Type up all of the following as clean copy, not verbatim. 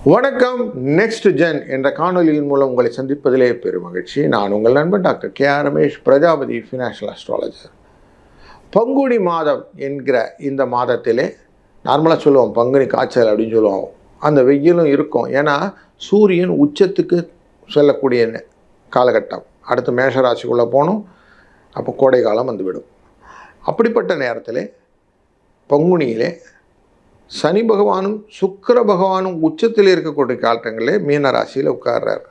வணக்கம். Next gen என்ற காணொலியின் மூலம் உங்களை சந்திப்பதிலே பெரும் மகிழ்ச்சி. நான் உங்கள் நண்பன் doctor KR. Ramesh, Prajapati financial astrologer. Panguni மாதம் என்கிற இந்த மாதத்திலே நார்மலாக சொல்லுவோம் பங்குனி காய்ச்சல் அப்படின்னு சொல்லுவோம். அந்த வெயிலும் இருக்கும். ஏன்னா சூரியன் உச்சத்துக்கு செல்லக்கூடிய காலகட்டம். அடுத்து மேஷராசிக்குள்ளே போகணும். அப்போ கோடை காலம் வந்துவிடும். அப்படிப்பட்ட நேரத்தில் பங்குனியிலே சனி பகவானும் சுக்கிர பகவானும் உச்சத்தில் இருக்கக்கூடிய காலங்களிலே மீன ராசியில் உட்கார்றார்.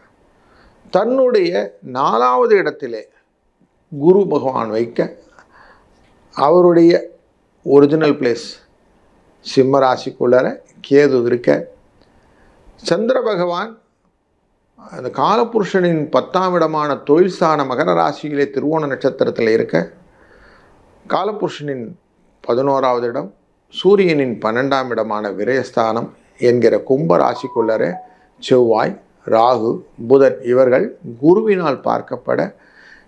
தன்னுடைய 4வது இடத்திலே குரு பகவான் வைக்க, அவருடைய ஒரிஜினல் பிளேஸ் சிம்ம ராசிக்குள்ளார கேது இருக்க, சந்திர பகவான் அந்த காலபுருஷனின் 10ஆம் இடமான தொழில் ஸ்தான மகர ராசியிலே திருவோண நட்சத்திரத்தில் இருக்க, காலபுருஷனின் 11வது இடம் சூரியனின் 12ஆம் இடமான விரயஸ்தானம் என்கிற கும்ப ராசிக்குள்ளரே செவ்வாய், ராகு, புதன் இவர்கள் குருவினால் பார்க்கப்பட,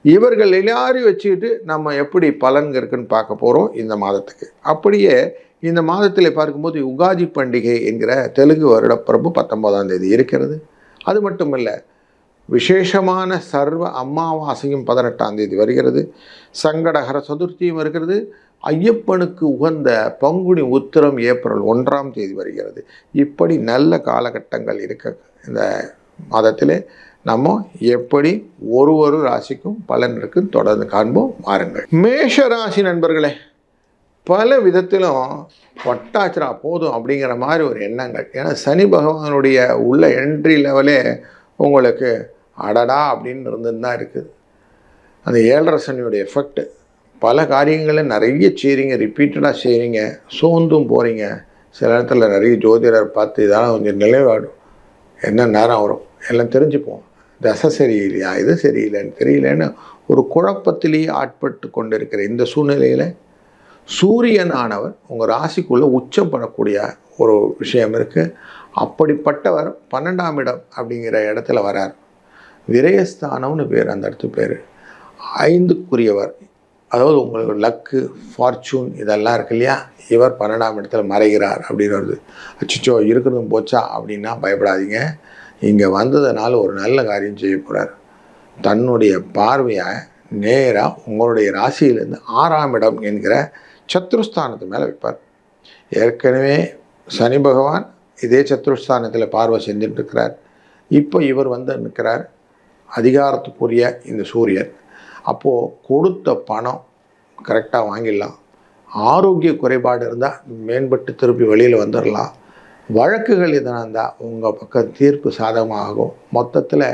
இவர்கள் எல்லாரையும் வச்சுக்கிட்டு நம்ம எப்படி பலன்கள் இருக்குன்னு பார்க்க போகிறோம் இந்த மாதத்துக்கு. அப்படியே இந்த மாதத்தில் பார்க்கும்போது யுகாதி பண்டிகை என்கிற தெலுங்கு வருடப்பிரபு 19ஆம் தேதி இருக்கிறது. அது மட்டும் இல்லை, விசேஷமான சர்வ அமாவாசையும் 18ஆம் தேதி வருகிறது. சங்கடஹர சதுர்த்தியும் இருக்கிறது. ஐயப்பனுக்கு உகந்த பங்குனி உத்திரம் ஏப்ரல் 1ஆம் தேதி வருகிறது. இப்படி நல்ல காலகட்டங்கள் இருக்க இந்த மாதத்தில் நம்ம எப்படி ஒரு ராசிக்கும் பலன் இருக்குன்னு தொடர்ந்து காண்போம். வாருங்கள். மேஷ ராசி நண்பர்களே, பல விதத்திலும் பட்டாச்சுரா போதும் அப்படிங்கிற மாதிரி ஒரு எண்ணங்கள். ஏன்னா சனி பகவானுடைய உள்ள என்ட்ரி லெவலே உங்களுக்கு அடடா அப்படின்னு இருந்துன்னு தான் இருக்குது. அந்த 7.5 சனியுடைய எஃபெக்ட் பல காரியங்களை நிறைய செய்கிறீங்க, ரிப்பீட்டடாக செய்கிறீங்க, சோர்ந்தும் போகிறீங்க. சில நேரத்தில் நிறைய ஜோதிடர் பார்த்து இதெல்லாம் கொஞ்சம் நிலைவாடும், என்ன நேரம் வரும் எல்லாம் தெரிஞ்சுப்போம். தசை சரியில்லையா, இது சரியில்லைன்னு தெரியலன்னு ஒரு குழப்பத்திலேயே ஆட்பட்டு கொண்டு இருக்கிற இந்த சூழ்நிலையில் சூரியன் ஆனவர் உங்கள் ராசிக்குள்ளே உச்சப்படக்கூடிய ஒரு விஷயம் இருக்குது. அப்படிப்பட்டவர் 12ஆம் இடம் அப்படிங்கிற இடத்துல வரார். விரயஸ்தானம்னு பேர், அந்த இடத்து பேர். 5க்குரியவர், அதாவது உங்களுக்கு லக்கு, ஃபார்ச்சூன் இதெல்லாம் இருக்கு இல்லையா, இவர் 12ஆம் இடத்துல மறைகிறார் அப்படின்னு வருது. அச்சிச்சோ இருக்கிறதும் போச்சா அப்படின்னா பயப்படாதீங்க. இங்கே வந்ததுனால ஒரு நல்ல காரியம் செய்ய போகிறார். தன்னுடைய பார்வையை நேராக உங்களுடைய ராசியிலேருந்து 6ஆம் இடம் என்கிற சத்ருஸ்தானத்து மேலே வைப்பார். ஏற்கனவே சனி பகவான் இதே சத்ருஸ்தானத்தில் பார்வை செஞ்சுட்டுருக்கிறார். இப்போ இவர் வந்து நிற்கிறார், அதிகாரத்துக்குரிய இந்த சூரியன். அப்போது கொடுத்த பணம் கரெக்டாக வாங்கிடலாம். ஆரோக்கிய குறைபாடு இருந்தால் மேம்பட்டு திருப்பி வெளியில் வந்துடலாம். வழக்குகள் எதனா இருந்தால் உங்கள் பக்கம் தீர்ப்பு சாதகமாகும். மொத்தத்தில்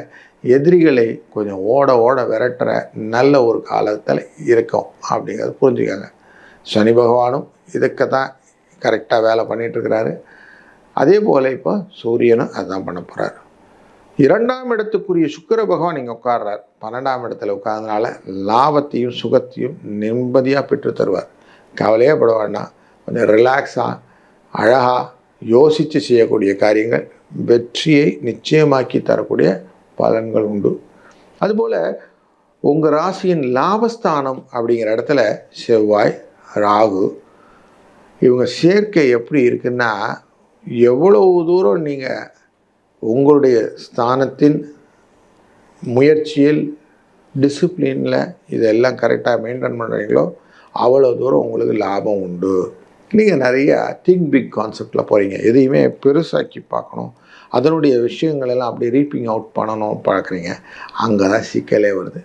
எதிரிகளை கொஞ்சம் ஓட விரட்டுற நல்ல ஒரு காலத்தில் இருக்கும் அப்படிங்கிறத புரிஞ்சுக்கோங்க. சனி பகவானும் இதுக்கு தான் கரெக்டாக வேலை பண்ணிகிட்ருக்கிறாரு. அதே போல் இப்போ சூரியனும் அதுதான் பண்ண போகிறார். 2ஆம் இடத்துக்குரிய சுக்கிர பகவான் இங்கே உட்கார்றார். 12ஆம் இடத்துல உட்கார்றதுனால லாபத்தையும் சுகத்தையும் நிம்மதியாக பெற்று தருவார். கவலையே பட வேண்டாம். கொஞ்சம் ரிலாக்ஸாக அழகாக யோசித்து செய்யக்கூடிய காரியங்கள் வெற்றியை நிச்சயமாக்கி தரக்கூடிய பலன்கள் உண்டு. அதுபோல் உங்கள் ராசியின் லாபஸ்தானம் அப்படிங்கிற இடத்துல செவ்வாய், ராகு இவங்க சேர்க்கை எப்படி இருக்குன்னா, எவ்வளவு தூரம் நீங்கள் உங்களுடைய ஸ்தானத்தின் முயற்சியில், டிசிப்ளினில் இதெல்லாம் கரெக்டாக மெயின்டைன் பண்ணுறீங்களோ அவ்வளோ தூரம் உங்களுக்கு லாபம் உண்டு. நீங்கள் நிறைய திங்க் பிக் கான்செப்டில் போகிறீங்க. எதையுமே பெருசாக்கி பார்க்கணும், அதனுடைய விஷயங்களெல்லாம் அப்படி ரீப்பிங் அவுட் பண்ணணும் பார்க்குறீங்க. அங்கே தான் சிக்கலே வருது.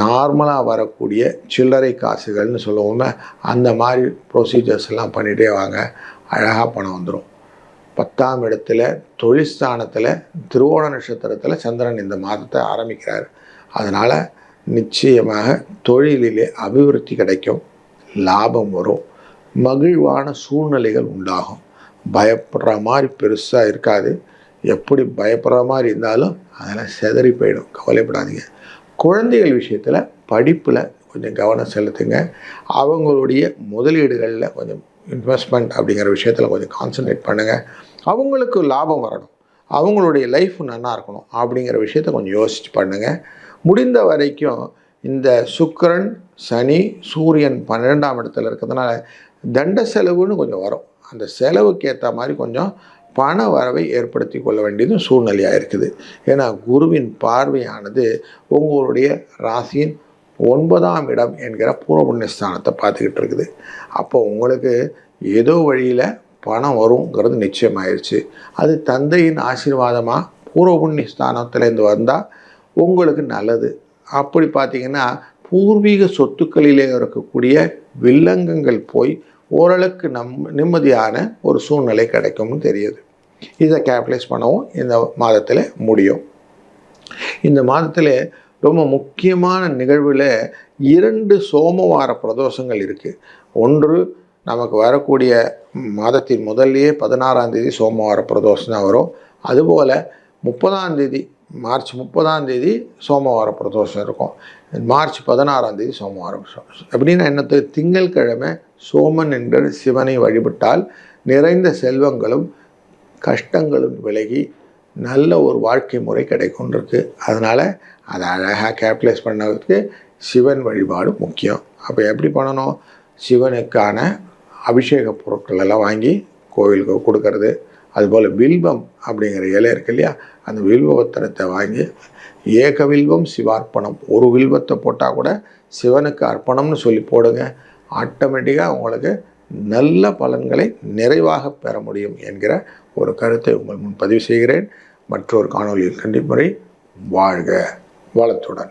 நார்மலாக வரக்கூடிய சில்லறை காசுகள்னு சொல்லுவோமே, அந்த மாதிரி ப்ரொசீஜர்ஸ் எல்லாம் பண்ணிகிட்டே வாங்க, அழகாக பணம் வந்துடும். 10ஆம் இடத்துல தொழில்ஸ்தானத்தில் திருவோண நட்சத்திரத்தில் சந்திரன் இந்த மாதத்தை ஆரம்பிக்கிறார். அதனால் நிச்சயமாக தொழிலிலே அபிவிருத்தி கிடைக்கும், லாபம் வரும், மகிழ்வான சூழ்நிலைகள் உண்டாகும். பயப்படுற மாதிரி பெருசாக இருக்காது. எப்படி பயப்படுற மாதிரி இருந்தாலும் அதெல்லாம் செதறி போயிடும், கவலைப்படாதீங்க. குழந்தைகள் விஷயத்தில் படிப்பில் கொஞ்சம் கவனம் செலுத்துங்க. அவங்களுடைய முதலீடுகளில் கொஞ்சம் இன்வெஸ்ட்மெண்ட் அப்படிங்கிற விஷயத்தில் கொஞ்சம் கான்சன்ட்ரேட் பண்ணுங்கள். அவங்களுக்கு லாபம் வரணும், அவங்களுடைய லைஃப் நல்லா இருக்கணும் அப்படிங்கிற விஷயத்த கொஞ்சம் யோசித்து பண்ணுங்கள். முடிந்த வரைக்கும் இந்த சுக்கிரன், சனி, சூரியன் 12ஆம் இடத்துல இருக்கிறதுனால தண்ட செலவுன்னு கொஞ்சம் வரும். அந்த செலவுக்கு ஏற்ற மாதிரி கொஞ்சம் பண வரவை ஏற்படுத்தி கொள்ள வேண்டியதும் சூழ்நிலையாக இருக்குது. ஏன்னா குருவின் பார்வையானது உங்களுடைய ராசியின் 9ஆம் இடம் என்கிற பூர்வ புண்ணியஸ்தானத்தை பார்த்துக்கிட்டு இருக்குது. அப்போ உங்களுக்கு ஏதோ வழியில் பணம் வருங்கிறது நிச்சயமாயிருச்சு. அது தந்தையின் ஆசீர்வாதமாக பூர்வ புண்ணிய ஸ்தானத்துலேருந்து வந்தால் உங்களுக்கு நல்லது. அப்படி பார்த்தீங்கன்னா பூர்வீக சொத்துக்களிலே இருக்கக்கூடிய வில்லங்கங்கள் போய் ஓரளவுக்கு நிம்மதியான ஒரு சூழ்நிலை கிடைக்கும்னு தெரியுது. இதை கேபிட்டலைஸ் பண்ணவும் இந்த மாதத்தில் முடியும். இந்த மாதத்தில் ரொம்ப முக்கியமான நிகழ்வில் 2 சோமவார பிரதோஷங்கள் இருக்குது. ஒன்று நமக்கு வரக்கூடிய மாதத்தின் முதல்லையே 16ஆம் தேதி சோமவார பிரதோஷம் தான் வரும். அதுபோல் 30ஆம் தேதி மார்ச் 30ஆம் தேதி சோமவார பிரதோஷம் இருக்கும். மார்ச் 16ஆம் தேதி சோமவார பிரதோஷம். அப்படின்னா என்னது? திங்கட்கிழமை சோமன் என்ற சிவனை வழிபட்டால் நிறைந்த செல்வங்களும் கஷ்டங்களும் விலகி நல்ல ஒரு வாழ்க்கை முறை கிடைக்கும் இருக்கு. அதனால் அதை அழகாக கேபிட்டலைஸ் பண்ணுறதுக்கு சிவன் வழிபாடு முக்கியம். அப்போ எப்படி பண்ணணும்? சிவனுக்கான அபிஷேக பொருட்கள் எல்லாம் வாங்கி கோவிலுக்கு கொடுக்கறது. அதுபோல் வில்வம் அப்படிங்கிற இலை இருக்கு இல்லையா, அந்த வில்வத்திரத்தை வாங்கி ஏக வில்வம் சிவார்ப்பணம், ஒரு வில்வத்தை போட்டால் கூட சிவனுக்கு அர்ப்பணம்னு சொல்லி போடுங்க. ஆட்டோமேட்டிக்காக உங்களுக்கு நல்ல பலன்களை நிறைவாக பெற முடியும் என்கிற ஒரு கருத்தை உங்கள் முன் பதிவு செய்கிறேன். மற்றொரு காணொலியில் கண்டிப்பாக வாழ்க வளத்துடன்.